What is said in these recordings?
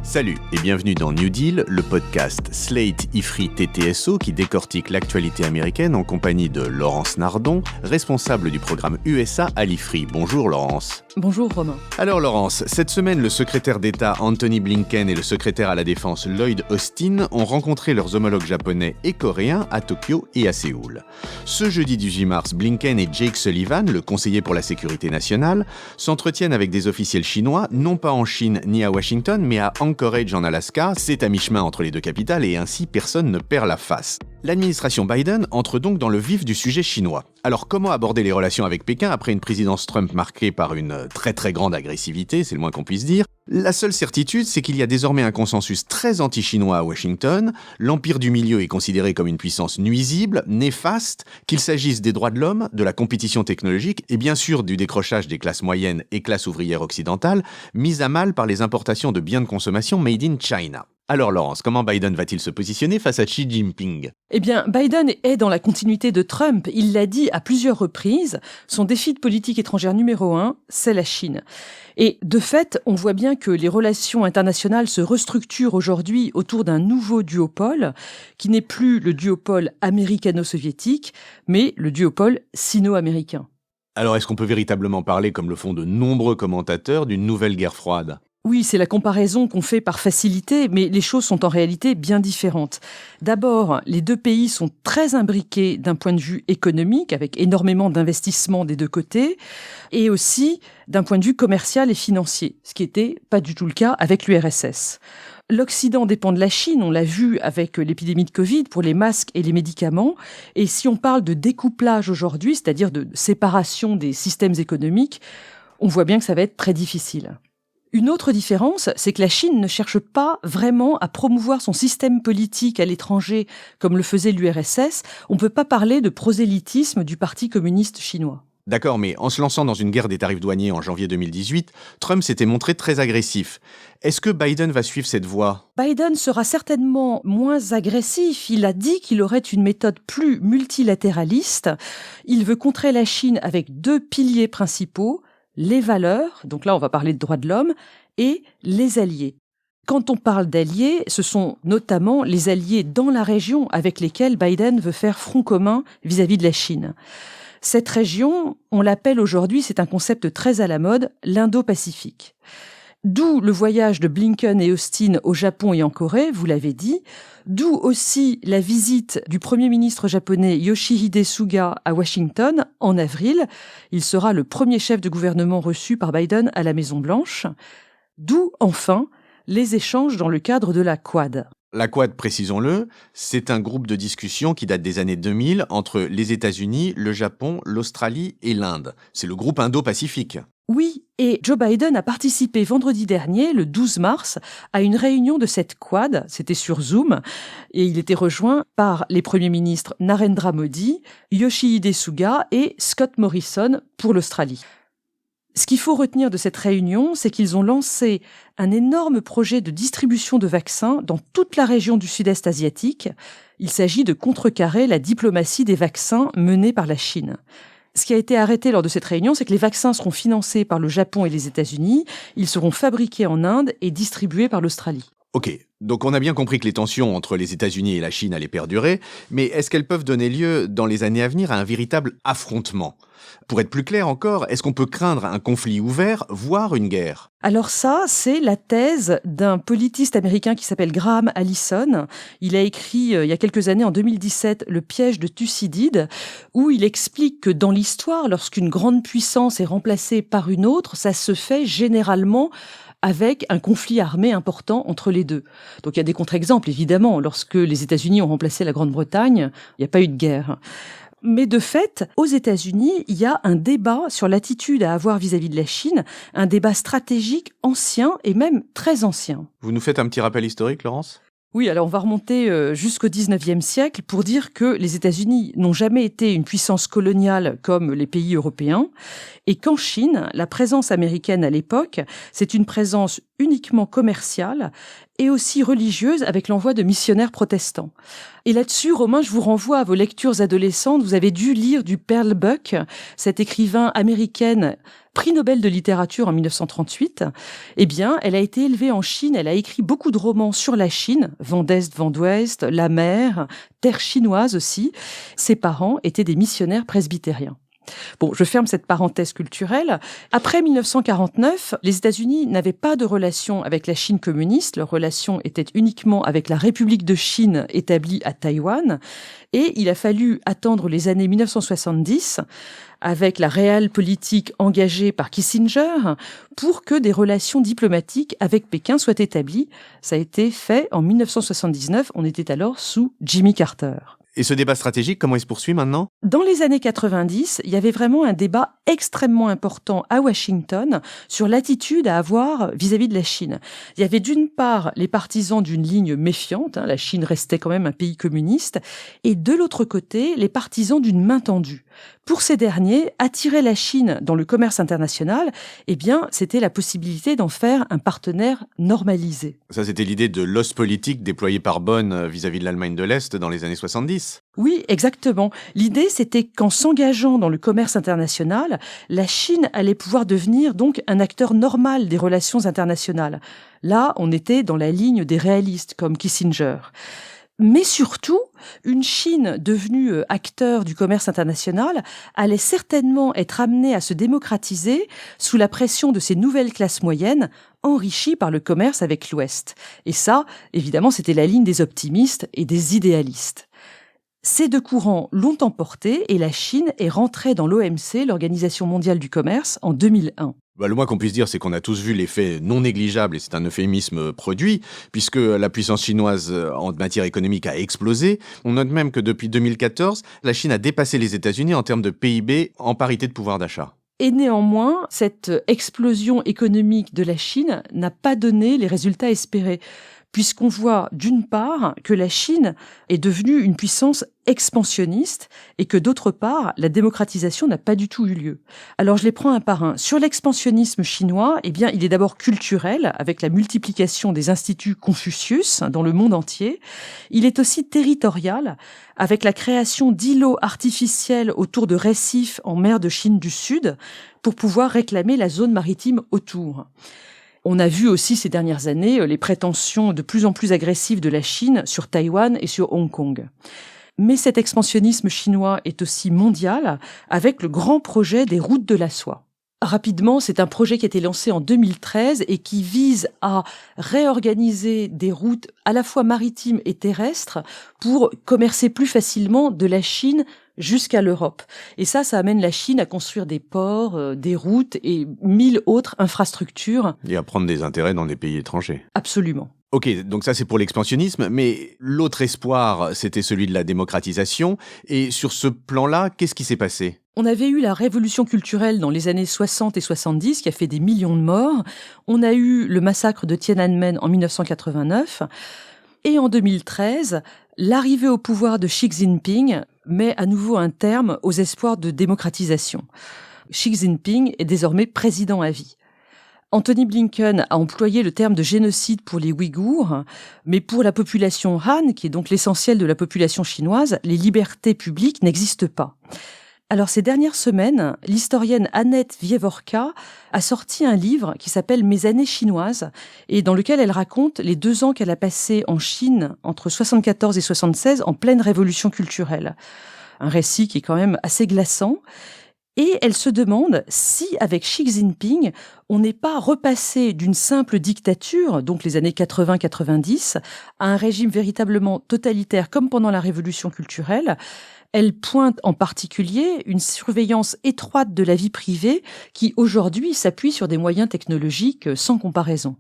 Salut et bienvenue dans New Deal, le podcast Slate IFRI TTSO qui décortique l'actualité américaine en compagnie de Laurence Nardon, responsable du programme USA à l'IFRI. Bonjour Laurence. Bonjour Romain. Alors Laurence, cette semaine le secrétaire d'État Anthony Blinken et le secrétaire à la Défense Lloyd Austin ont rencontré leurs homologues japonais et coréens à Tokyo et à Séoul. Ce jeudi 18 mars, Blinken et Jake Sullivan, le conseiller pour la sécurité nationale, s'entretiennent avec des officiels chinois, non pas en Chine ni à Washington, mais à Anchorage en Alaska, c'est à mi-chemin entre les deux capitales et ainsi personne ne perd la face. L'administration Biden entre donc dans le vif du sujet chinois. Alors comment aborder les relations avec Pékin après une présidence Trump marquée par une très grande agressivité, c'est le moins qu'on puisse dire? La seule certitude, c'est qu'il y a désormais un consensus très anti-chinois à Washington. L'empire du milieu est considéré comme une puissance nuisible, néfaste, qu'il s'agisse des droits de l'homme, de la compétition technologique et bien sûr du décrochage des classes moyennes et classes ouvrières occidentales, mises à mal par les importations de biens de consommation made in China. Alors Laurence, comment Biden va-t-il se positionner face à Xi Jinping? Eh bien, Biden est dans la continuité de Trump. Il l'a dit à plusieurs reprises, son défi de politique étrangère numéro 1, c'est la Chine. Et de fait, on voit bien que les relations internationales se restructurent aujourd'hui autour d'un nouveau duopole, qui n'est plus le duopole américano-soviétique, mais le duopole sino-américain. Alors est-ce qu'on peut véritablement parler, comme le font de nombreux commentateurs, d'une nouvelle guerre froide? Oui, c'est la comparaison qu'on fait par facilité, mais les choses sont en réalité bien différentes. D'abord, les deux pays sont très imbriqués d'un point de vue économique, avec énormément d'investissements des deux côtés, et aussi d'un point de vue commercial et financier, ce qui n'était pas du tout le cas avec l'URSS. L'Occident dépend de la Chine, on l'a vu avec l'épidémie de Covid pour les masques et les médicaments. Et si on parle de découplage aujourd'hui, c'est-à-dire de séparation des systèmes économiques, on voit bien que ça va être très difficile. Une autre différence, c'est que la Chine ne cherche pas vraiment à promouvoir son système politique à l'étranger comme le faisait l'URSS. On ne peut pas parler de prosélytisme du Parti communiste chinois. D'accord, mais en se lançant dans une guerre des tarifs douaniers en janvier 2018, Trump s'était montré très agressif. Est-ce que Biden va suivre cette voie? Biden sera certainement moins agressif. Il a dit qu'il aurait une méthode plus multilatéraliste. Il veut contrer la Chine avec deux piliers principaux: les valeurs, donc là on va parler de droits de l'homme, et les alliés. Quand on parle d'alliés, ce sont notamment les alliés dans la région avec lesquels Biden veut faire front commun vis-à-vis de la Chine. Cette région, on l'appelle aujourd'hui, c'est un concept très à la mode, l'Indo-Pacifique. D'où le voyage de Blinken et Austin au Japon et en Corée, vous l'avez dit. D'où aussi la visite du Premier ministre japonais Yoshihide Suga à Washington en avril. Il sera le premier chef de gouvernement reçu par Biden à la Maison-Blanche. D'où, enfin, les échanges dans le cadre de la Quad. La Quad, précisons-le, c'est un groupe de discussion qui date des années 2000 entre les États-Unis, le Japon, l'Australie et l'Inde. C'est le groupe Indo-Pacifique. Oui, et Joe Biden a participé vendredi dernier, le 12 mars, à une réunion de cette Quad, c'était sur Zoom, et il était rejoint par les premiers ministres Narendra Modi, Yoshihide Suga et Scott Morrison pour l'Australie. Ce qu'il faut retenir de cette réunion, c'est qu'ils ont lancé un énorme projet de distribution de vaccins dans toute la région du Sud-Est asiatique. Il s'agit de contrecarrer la diplomatie des vaccins menée par la Chine. Ce qui a été arrêté lors de cette réunion, c'est que les vaccins seront financés par le Japon et les États-Unis. Ils seront fabriqués en Inde et distribués par l'Australie. Ok, donc on a bien compris que les tensions entre les États-Unis et la Chine allaient perdurer, mais est-ce qu'elles peuvent donner lieu, dans les années à venir, à un véritable affrontement? Pour être plus clair encore, est-ce qu'on peut craindre un conflit ouvert, voire une guerre? Alors ça, c'est la thèse d'un politiste américain qui s'appelle Graham Allison. Il a écrit, il y a quelques années, en 2017, Le piège de Thucydide, où il explique que dans l'histoire, lorsqu'une grande puissance est remplacée par une autre, ça se fait généralement avec un conflit armé important entre les deux. Donc il y a des contre-exemples, évidemment. Lorsque les États-Unis ont remplacé la Grande-Bretagne, il n'y a pas eu de guerre. Mais de fait, aux États-Unis, il y a un débat sur l'attitude à avoir vis-à-vis de la Chine, un débat stratégique ancien et même très ancien. Vous nous faites un petit rappel historique, Laurence ? Oui, alors on va remonter jusqu'au 19e siècle pour dire que les États-Unis n'ont jamais été une puissance coloniale comme les pays européens et qu'en Chine, la présence américaine à l'époque, c'est une présence uniquement commerciale et aussi religieuse avec l'envoi de missionnaires protestants. Et là-dessus, Romain, je vous renvoie à vos lectures adolescentes. Vous avez dû lire du Pearl Buck, cette écrivain américaine, prix Nobel de littérature en 1938. Eh bien, elle a été élevée en Chine, elle a écrit beaucoup de romans sur la Chine, Vent d'Est, Vent d'Ouest, La mer, Terre chinoise aussi. Ses parents étaient des missionnaires presbytériens. Bon, je ferme cette parenthèse culturelle. Après 1949, les États-Unis n'avaient pas de relation avec la Chine communiste. Leur relation était uniquement avec la République de Chine établie à Taïwan. Et il a fallu attendre les années 1970 avec la réelle politique engagée par Kissinger pour que des relations diplomatiques avec Pékin soient établies. Ça a été fait en 1979. On était alors sous Jimmy Carter. Et ce débat stratégique, comment il se poursuit maintenant ? Dans les années 90, il y avait vraiment un débat extrêmement important à Washington sur l'attitude à avoir vis-à-vis de la Chine. Il y avait d'une part les partisans d'une ligne méfiante, la Chine restait quand même un pays communiste, et de l'autre côté, les partisans d'une main tendue. Pour ces derniers, attirer la Chine dans le commerce international, eh bien, c'était la possibilité d'en faire un partenaire normalisé. Ça, c'était l'idée de l'os politique déployée par Bonn vis-à-vis de l'Allemagne de l'Est dans les années 70. Oui, exactement. L'idée, c'était qu'en s'engageant dans le commerce international, la Chine allait pouvoir devenir donc un acteur normal des relations internationales. Là, on était dans la ligne des réalistes, comme Kissinger. Mais surtout, une Chine devenue acteur du commerce international allait certainement être amenée à se démocratiser sous la pression de ces nouvelles classes moyennes enrichies par le commerce avec l'Ouest. Et ça, évidemment, c'était la ligne des optimistes et des idéalistes. Ces deux courants l'ont emporté et la Chine est rentrée dans l'OMC, l'Organisation mondiale du commerce, en 2001. Le moins qu'on puisse dire, c'est qu'on a tous vu l'effet non négligeable, et c'est un euphémisme produit, puisque la puissance chinoise en matière économique a explosé. On note même que depuis 2014, la Chine a dépassé les États-Unis en termes de PIB en parité de pouvoir d'achat. Et néanmoins, cette explosion économique de la Chine n'a pas donné les résultats espérés, puisqu'on voit d'une part que la Chine est devenue une puissance expansionniste et que d'autre part, la démocratisation n'a pas du tout eu lieu. Alors je les prends un par un. Sur l'expansionnisme chinois, eh bien, il est d'abord culturel, avec la multiplication des instituts Confucius dans le monde entier. Il est aussi territorial, avec la création d'îlots artificiels autour de récifs en mer de Chine du Sud pour pouvoir réclamer la zone maritime autour. On a vu aussi ces dernières années les prétentions de plus en plus agressives de la Chine sur Taïwan et sur Hong Kong. Mais cet expansionnisme chinois est aussi mondial, avec le grand projet des routes de la soie. Rapidement, c'est un projet qui a été lancé en 2013 et qui vise à réorganiser des routes à la fois maritimes et terrestres pour commercer plus facilement de la Chine jusqu'à l'Europe. Et ça amène la Chine à construire des ports, des routes et 1000 autres infrastructures. Et à prendre des intérêts dans des pays étrangers. Absolument. Ok, donc ça c'est pour l'expansionnisme, mais l'autre espoir, c'était celui de la démocratisation. Et sur ce plan-là, qu'est-ce qui s'est passé ? On avait eu la révolution culturelle dans les années 60 et 70 qui a fait des millions de morts. On a eu le massacre de Tiananmen en 1989. Et en 2013, l'arrivée au pouvoir de Xi Jinping met à nouveau un terme aux espoirs de démocratisation. Xi Jinping est désormais président à vie. Anthony Blinken a employé le terme de génocide pour les Ouïghours, mais pour la population Han, qui est donc l'essentiel de la population chinoise, les libertés publiques n'existent pas. Alors ces dernières semaines, l'historienne Annette Wieworka a sorti un livre qui s'appelle « Mes années chinoises » et dans lequel elle raconte les 2 ans qu'elle a passés en Chine entre 74 et 76 en pleine révolution culturelle. Un récit qui est quand même assez glaçant. Et elle se demande si, avec Xi Jinping, on n'est pas repassé d'une simple dictature, donc les années 80-90, à un régime véritablement totalitaire comme pendant la révolution culturelle. Elle pointe en particulier une surveillance étroite de la vie privée qui, aujourd'hui, s'appuie sur des moyens technologiques sans comparaison.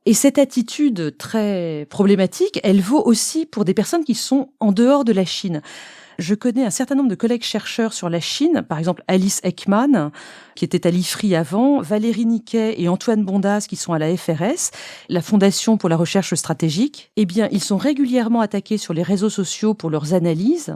Et cette attitude très problématique, elle vaut aussi pour des personnes qui sont en dehors de la Chine. Je connais un certain nombre de collègues chercheurs sur la Chine, par exemple Alice Ekman, qui était à l'IFRI avant, Valérie Niquet et Antoine Bondas, qui sont à la FRS, la Fondation pour la recherche stratégique. Eh bien, ils sont régulièrement attaqués sur les réseaux sociaux pour leurs analyses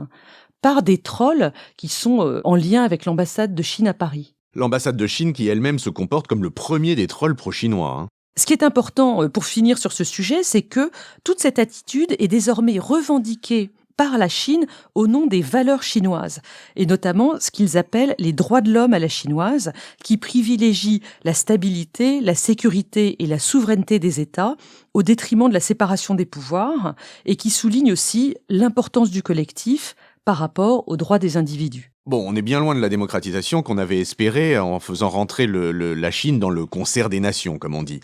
par des trolls qui sont en lien avec l'ambassade de Chine à Paris. L'ambassade de Chine qui elle-même se comporte comme le premier des trolls pro-chinois. Ce qui est important pour finir sur ce sujet, c'est que toute cette attitude est désormais revendiquée par la Chine au nom des valeurs chinoises, et notamment ce qu'ils appellent les droits de l'homme à la chinoise, qui privilégient la stabilité, la sécurité et la souveraineté des États au détriment de la séparation des pouvoirs, et qui soulignent aussi l'importance du collectif par rapport aux droits des individus. Bon, on est bien loin de la démocratisation qu'on avait espérée en faisant rentrer la Chine dans le concert des nations, comme on dit.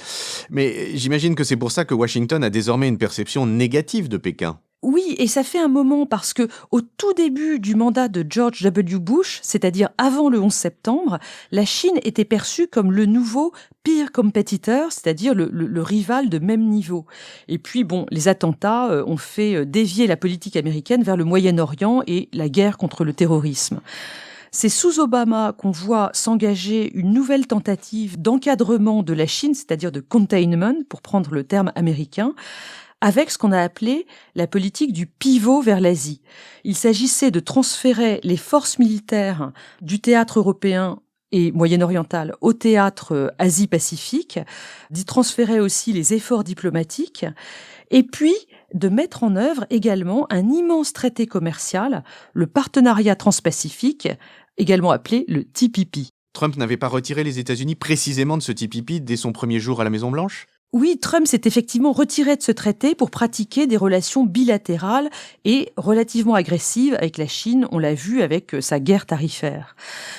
Mais j'imagine que c'est pour ça que Washington a désormais une perception négative de Pékin. Oui, et ça fait un moment parce que au tout début du mandat de George W. Bush, c'est-à-dire avant le 11 septembre, la Chine était perçue comme le nouveau peer competitor, c'est-à-dire le rival de même niveau. Et puis les attentats ont fait dévier la politique américaine vers le Moyen-Orient et la guerre contre le terrorisme. C'est sous Obama qu'on voit s'engager une nouvelle tentative d'encadrement de la Chine, c'est-à-dire de containment, pour prendre le terme américain, avec ce qu'on a appelé la politique du pivot vers l'Asie. Il s'agissait de transférer les forces militaires du théâtre européen et moyen-oriental au théâtre Asie-Pacifique, d'y transférer aussi les efforts diplomatiques, et puis de mettre en œuvre également un immense traité commercial, le partenariat transpacifique, également appelé le TPP. Trump n'avait pas retiré les États-Unis précisément de ce TPP dès son premier jour à la Maison-Blanche ? Oui, Trump s'est effectivement retiré de ce traité pour pratiquer des relations bilatérales et relativement agressives avec la Chine, on l'a vu avec sa guerre tarifaire.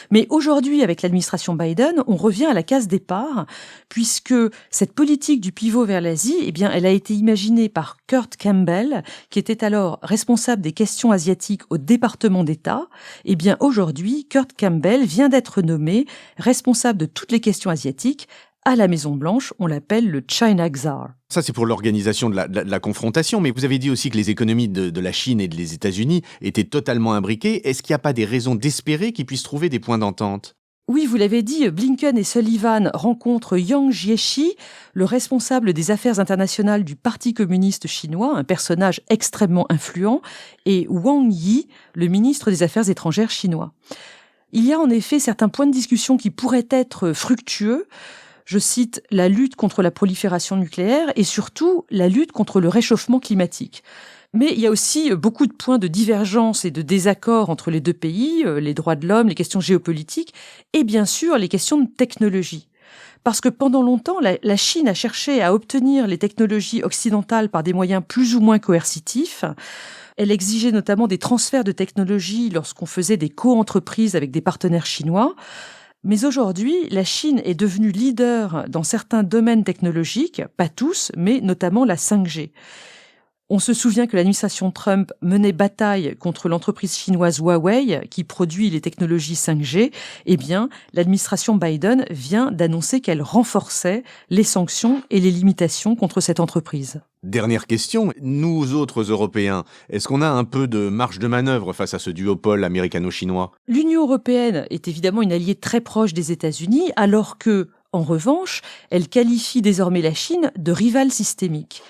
Mais aujourd'hui, avec l'administration Biden, on revient à la case départ, puisque cette politique du pivot vers l'Asie, elle a été imaginée par Kurt Campbell, qui était alors responsable des questions asiatiques au département d'État. Aujourd'hui, Kurt Campbell vient d'être nommé responsable de toutes les questions asiatiques. À la Maison-Blanche, on l'appelle le China Czar. Ça, c'est pour l'organisation de la confrontation, mais vous avez dit aussi que les économies de la Chine et des États-Unis étaient totalement imbriquées. Est-ce qu'il n'y a pas des raisons d'espérer qu'ils puissent trouver des points d'entente ? Oui, vous l'avez dit, Blinken et Sullivan rencontrent Yang Jiechi, le responsable des affaires internationales du Parti communiste chinois, un personnage extrêmement influent, et Wang Yi, le ministre des Affaires étrangères chinois. Il y a en effet certains points de discussion qui pourraient être fructueux. Je cite la lutte contre la prolifération nucléaire et surtout la lutte contre le réchauffement climatique. Mais il y a aussi beaucoup de points de divergence et de désaccord entre les deux pays, les droits de l'homme, les questions géopolitiques et bien sûr les questions de technologie. Parce que pendant longtemps, la Chine a cherché à obtenir les technologies occidentales par des moyens plus ou moins coercitifs. Elle exigeait notamment des transferts de technologies lorsqu'on faisait des co-entreprises avec des partenaires chinois. Mais aujourd'hui, la Chine est devenue leader dans certains domaines technologiques, pas tous, mais notamment la 5G. On se souvient que l'administration Trump menait bataille contre l'entreprise chinoise Huawei qui produit les technologies 5G. L'administration Biden vient d'annoncer qu'elle renforçait les sanctions et les limitations contre cette entreprise. Dernière question, nous autres Européens, est-ce qu'on a un peu de marge de manœuvre face à ce duopole américano-chinois ? L'Union européenne est évidemment une alliée très proche des États-Unis, alors que, en revanche, elle qualifie désormais la Chine de rivale systémique.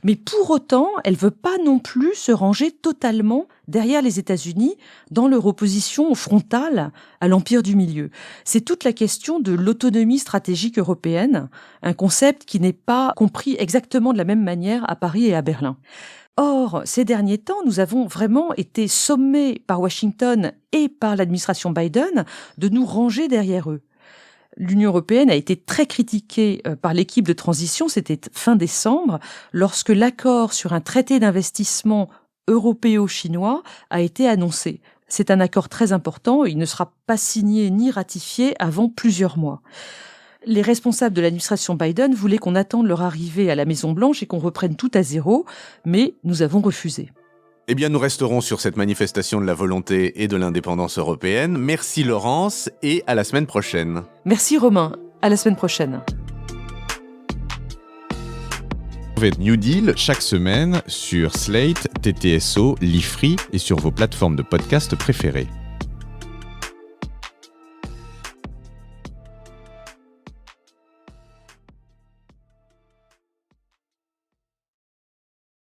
Mais pour autant, elle ne veut pas non plus se ranger totalement derrière les États-Unis dans leur opposition frontale à l'empire du milieu. C'est toute la question de l'autonomie stratégique européenne, un concept qui n'est pas compris exactement de la même manière à Paris et à Berlin. Or, ces derniers temps, nous avons vraiment été sommés par Washington et par l'administration Biden de nous ranger derrière eux. L'Union européenne a été très critiquée par l'équipe de transition, c'était fin décembre, lorsque l'accord sur un traité d'investissement européo-chinois a été annoncé. C'est un accord très important, il ne sera pas signé ni ratifié avant plusieurs mois. Les responsables de l'administration Biden voulaient qu'on attende leur arrivée à la Maison-Blanche et qu'on reprenne tout à zéro, mais nous avons refusé. Eh bien, nous resterons sur cette manifestation de la volonté et de l'indépendance européenne. Merci Laurence et à la semaine prochaine. Merci Romain, à la semaine prochaine. Retrouvez New Deal chaque semaine sur Slate, TTSO, Lifree et sur vos plateformes de podcast préférées.